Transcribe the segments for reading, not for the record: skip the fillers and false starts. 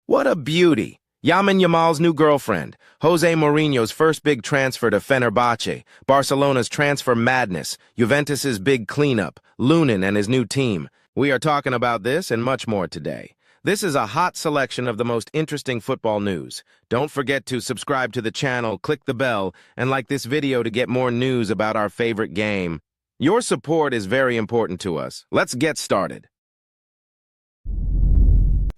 What a beauty! Yamine Yamal'S new girlfriend, José Mourinho's first big transfer to Fenerbahçe, Barcelona's transfer madness, Juventus's big cleanup, Lunin and his new team. We are talking about this and much more today. This is a hot selection of the most interesting football news. Don't forget to subscribe to the channel, click the bell, and like this video to get more news about our favorite game. Your support is very important to us. Let's get started.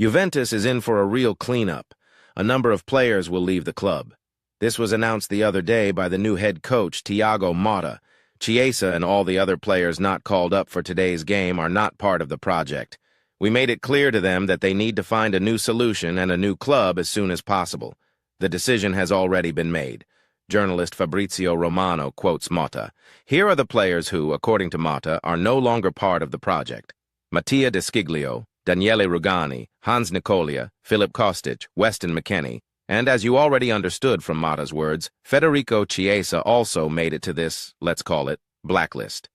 Juventus is in for a real cleanup. A number of players will leave the club. This was announced the other day by the new head coach, Thiago Motta. Chiesa and all the other players not called up for today's game are not part of the project. We made it clear to them that they need to find a new solution and a new club as soon as possible. The decision has already been made. Journalist Fabrizio Romano quotes Motta. Here are the players who, according to Motta, are no longer part of the project. Mattia de Sciglio, Daniele Rugani, Hans Nicolia, Filip Weston, and as you already understood from Motta's words, Federico Chiesa also made it to this, let's call it, blacklist.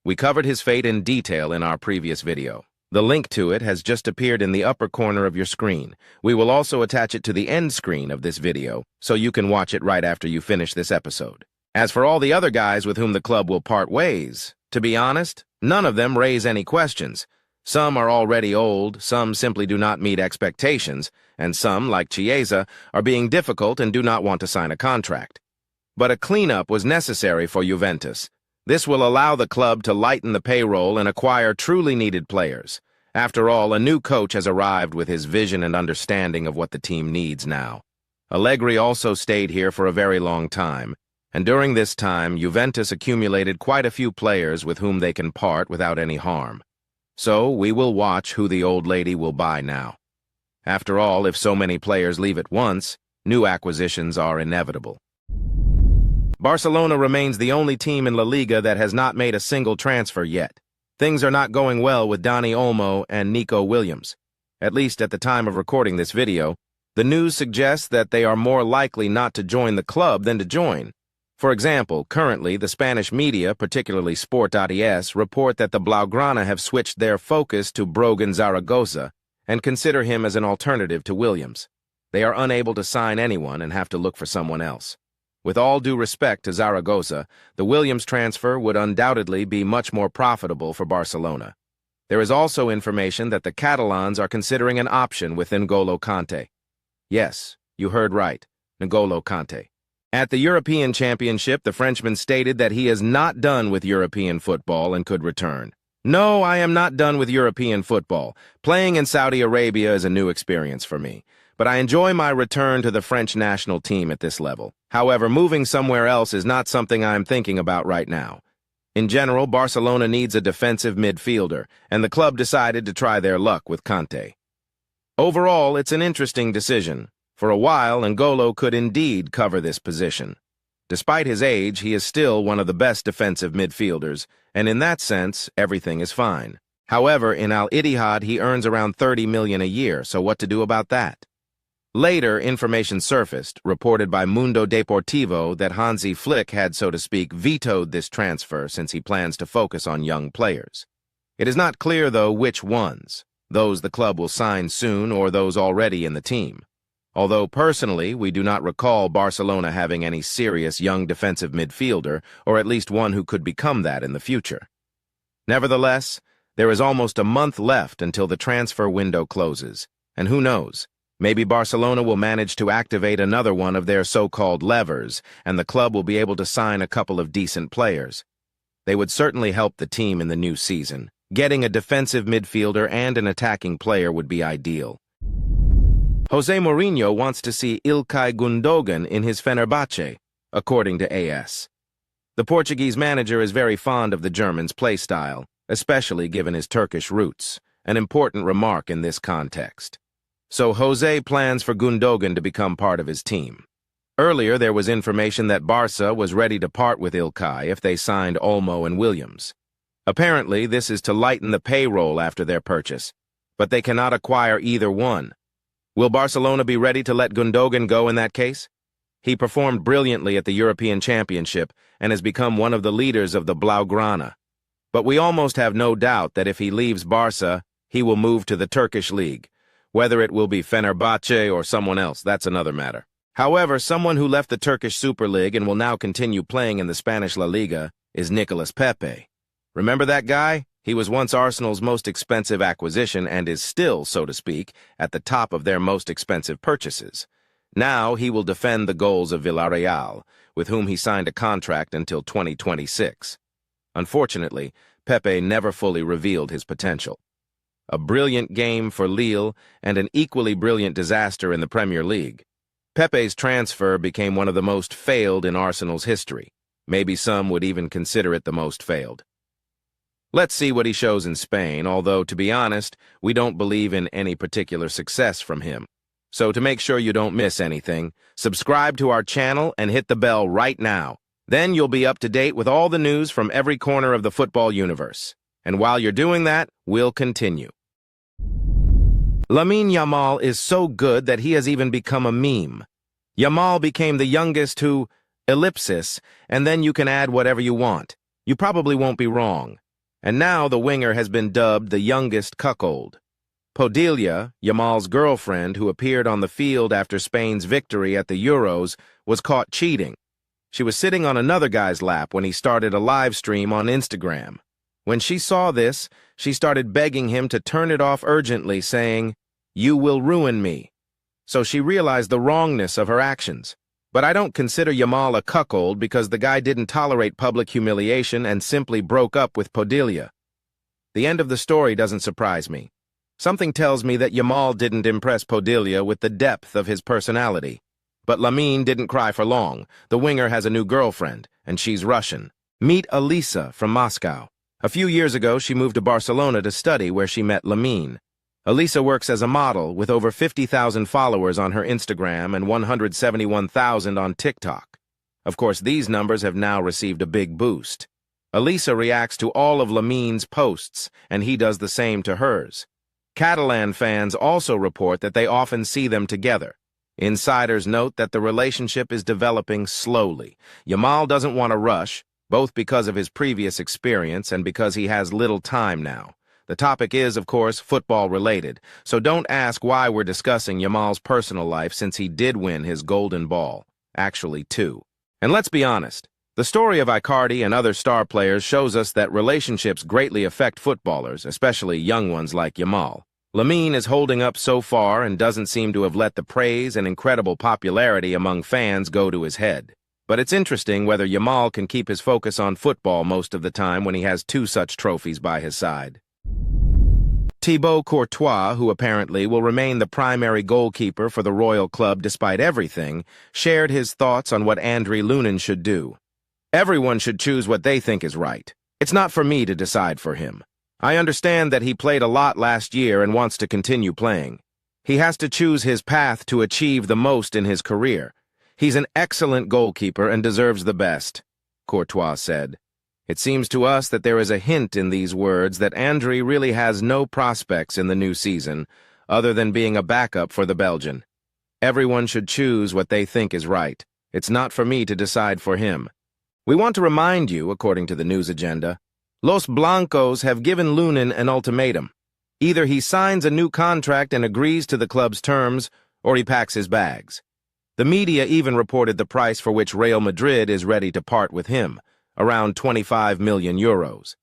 We covered his fate in detail in our previous video. The link to it has just appeared in the upper corner of your screen. We will also attach it to the end screen of this video, so you can watch it right after you finish this episode. As for all the other guys with whom the club will part ways, to be honest, none of them raise any questions. Some are already old, some simply do not meet expectations, and some, like Chiesa, are being difficult and do not want to sign a contract. But a cleanup was necessary for Juventus. This will allow the club to lighten the payroll and acquire truly needed players. After all, a new coach has arrived with his vision and understanding of what the team needs now. Allegri also stayed here for a very long time, and during this time, Juventus accumulated quite a few players with whom they can part without any harm. So, we will watch who the old lady will buy now. After all, if so many players leave at once, new acquisitions are inevitable. Barcelona remains the only team in La Liga that has not made a single transfer yet. Things are not going well with Dani, Olmo, and Nico Williams. At least at the time of recording this video, the news suggests that they are more likely not to join the club than to join. For example, currently, the Spanish media, particularly Sport.es, report that the Blaugrana have switched their focus to Brogan Zaragoza and consider him as an alternative to Williams. They are unable to sign anyone and have to look for someone else. With all due respect to Zaragoza, the Williams transfer would undoubtedly be much more profitable for Barcelona. There is also information that the Catalans are considering an option with N'Golo Kanté. Yes, you heard right, N'Golo Kanté. At the European Championship, the Frenchman stated that he is not done with European football and could return. No, I am not done with European football. Playing in Saudi Arabia is a new experience for me. But I enjoy my return to the French national team at this level. However, moving somewhere else is not something I'm thinking about right now. In general, Barcelona needs a defensive midfielder, and the club decided to try their luck with Kanté. Overall, it's an interesting decision. For a while, N'Golo could indeed cover this position. Despite his age, he is still one of the best defensive midfielders, and in that sense, everything is fine. However, in Al-Ittihad, he earns around $30 million a year, so what to do about that? Later, information surfaced, reported by Mundo Deportivo, that Hansi Flick had, so to speak, vetoed this transfer since he plans to focus on young players. It is not clear, though, which ones, those the club will sign soon or those already in the team. Although personally, we do not recall Barcelona having any serious young defensive midfielder, or at least one who could become that in the future. Nevertheless, there is almost a month left until the transfer window closes, and who knows, maybe Barcelona will manage to activate another one of their so-called levers, and the club will be able to sign a couple of decent players. They would certainly help the team in the new season. Getting a defensive midfielder and an attacking player would be ideal. José Mourinho wants to see Ilkay Gundogan in his Fenerbahçe, according to AS. The Portuguese manager is very fond of the German's play style, especially given his Turkish roots, an important remark in this context. So José plans for Gundogan to become part of his team. Earlier, there was information that Barca was ready to part with Ilkay if they signed Olmo and Williams. Apparently, this is to lighten the payroll after their purchase, but they cannot acquire either one. Will Barcelona be ready to let Gundogan go in that case? He performed brilliantly at the European Championship and has become one of the leaders of the Blaugrana. But we almost have no doubt that if he leaves Barca, he will move to the Turkish league, Whether it will be Fenerbahçe or someone else, that's another matter. However, someone who left the Turkish Super League and will now continue playing in the Spanish La Liga is Nicolas Pepe. Remember that guy? He was once Arsenal's most expensive acquisition and is still, so to speak, at the top of their most expensive purchases. Now he will defend the goals of Villarreal, with whom he signed a contract until 2026. Unfortunately, Pepe never fully revealed his potential. A brilliant game for Lille and an equally brilliant disaster in the Premier League. Pepe's transfer became one of the most failed in Arsenal's history. Maybe some would even consider it the most failed. Let's see what he shows in Spain, although, to be honest, we don't believe in any particular success from him. So to make sure you don't miss anything, subscribe to our channel and hit the bell right now. Then you'll be up to date with all the news from every corner of the football universe. And while you're doing that, we'll continue. Lamine Yamal is so good that he has even become a meme. Yamal became the youngest who, ellipsis, and then you can add whatever you want. You probably won't be wrong. And now the winger has been dubbed the youngest cuckold. Podilla, Yamal's girlfriend, who appeared on the field after Spain's victory at the Euros, was caught cheating. She was sitting on another guy's lap when he started a live stream on Instagram. When she saw this, she started begging him to turn it off urgently, saying, "You will ruin me." So she realized the wrongness of her actions. But I don't consider Yamal a cuckold because the guy didn't tolerate public humiliation and simply broke up with Podilla. The end of the story doesn't surprise me. Something tells me that Yamal didn't impress Podilla with the depth of his personality. But Lamine didn't cry for long. The winger has a new girlfriend, and she's Russian. Meet Elisa from Moscow. A few years ago, she moved to Barcelona to study, where she met Lamine. Elisa works as a model with over 50,000 followers on her Instagram and 171,000 on TikTok. Of course, these numbers have now received a big boost. Elisa reacts to all of Lamine's posts, and he does the same to hers. Catalan fans also report that they often see them together. Insiders note that the relationship is developing slowly. Yamal doesn't want to rush, both because of his previous experience and because he has little time now. The topic is, of course, football-related, so don't ask why we're discussing Yamal's personal life since he did win his golden ball. Actually, 2. And let's be honest, the story of Icardi and other star players shows us that relationships greatly affect footballers, especially young ones like Yamal. Lamine is holding up so far and doesn't seem to have let the praise and incredible popularity among fans go to his head. But it's interesting whether Yamal can keep his focus on football most of the time when he has 2 such trophies by his side. Thibaut Courtois, who apparently will remain the primary goalkeeper for the Royal Club despite everything, shared his thoughts on what Andriy Lunin should do. Everyone should choose what they think is right. It's not for me to decide for him. I understand that he played a lot last year and wants to continue playing. He has to choose his path to achieve the most in his career. He's an excellent goalkeeper and deserves the best, Courtois said. It seems to us that there is a hint in these words that Andriy really has no prospects in the new season, other than being a backup for the Belgian. Everyone should choose what they think is right. It's not for me to decide for him. We want to remind you, according to the news agenda, Los Blancos have given Lunin an ultimatum. Either he signs a new contract and agrees to the club's terms, or he packs his bags. The media even reported the price for which Real Madrid is ready to part with him, around 25 million euros.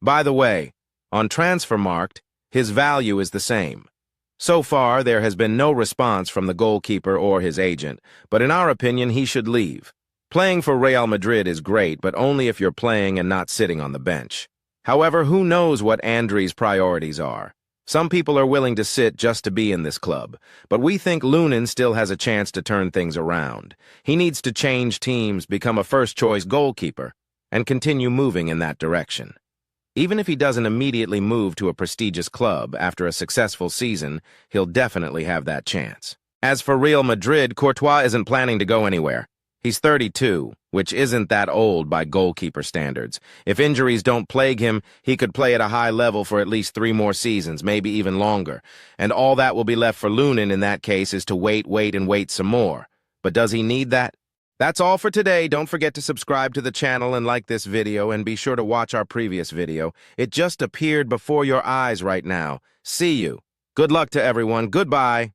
By the way, on Transfermarkt, his value is the same. So far, there has been no response from the goalkeeper or his agent, but in our opinion, he should leave. Playing for Real Madrid is great, but only if you're playing and not sitting on the bench. However, who knows what Andriy's priorities are? Some people are willing to sit just to be in this club, but we think Lunin still has a chance to turn things around. He needs to change teams, become a first-choice goalkeeper, and continue moving in that direction. Even if he doesn't immediately move to a prestigious club after a successful season, he'll definitely have that chance. As for Real Madrid, Courtois isn't planning to go anywhere. He's 32, which isn't that old by goalkeeper standards. If injuries don't plague him, he could play at a high level for at least 3 more seasons, maybe even longer. And all that will be left for Lunin in that case is to wait some more. But does he need that? That's all for today. Don't forget to subscribe to the channel and like this video, and be sure to watch our previous video. It just appeared before your eyes right now. See you. Good luck to everyone. Goodbye.